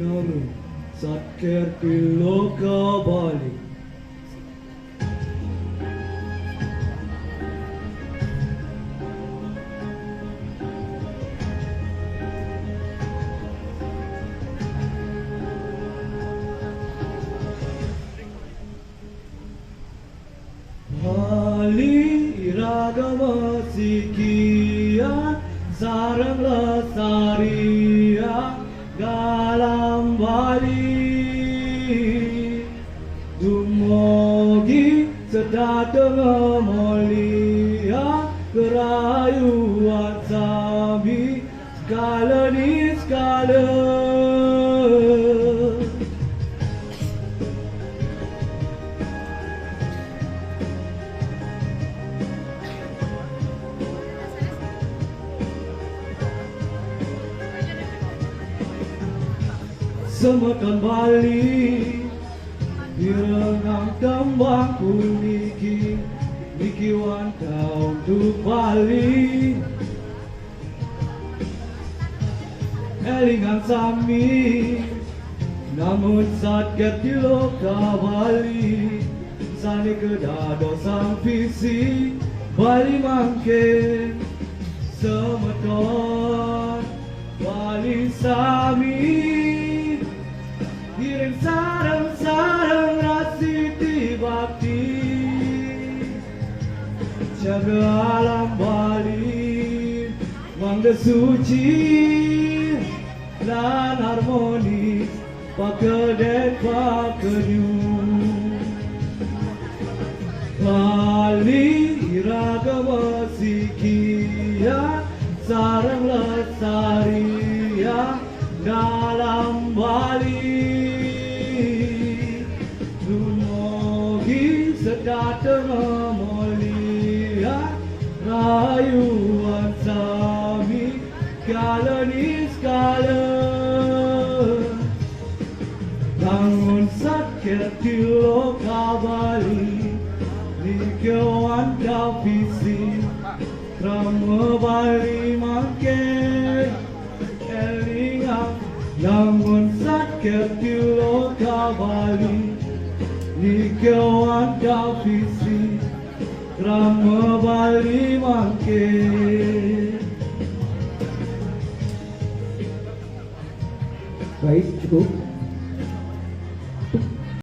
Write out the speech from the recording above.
Namun satker piloka balik Bali iragama sikian sarang lestarian galam Bali Dumogi sedatang mulia kerayuan sami skala ni skala Semakan Bali Direngang tembang kuniki Niki wantau untuk Bali Elingan sami Namun saat di loka Bali Sani kedado sang visi Bali mangke Semeton Bali sami Kirim sarang-sarang rasiti bakti Jaga alam Bali Mangga suci Dan harmonis Pakedek pakenyu Bali iragama sikian Sarang lestarian dalam Bali Dumogi sedatang mulia rayuan sami skala ni skala bangun sakit di loka Bali Nikewan visi Rama Bali mangke Elingang namun sakit di loka Bali Nikewan visi Rama Bali mangke Baik, cukup.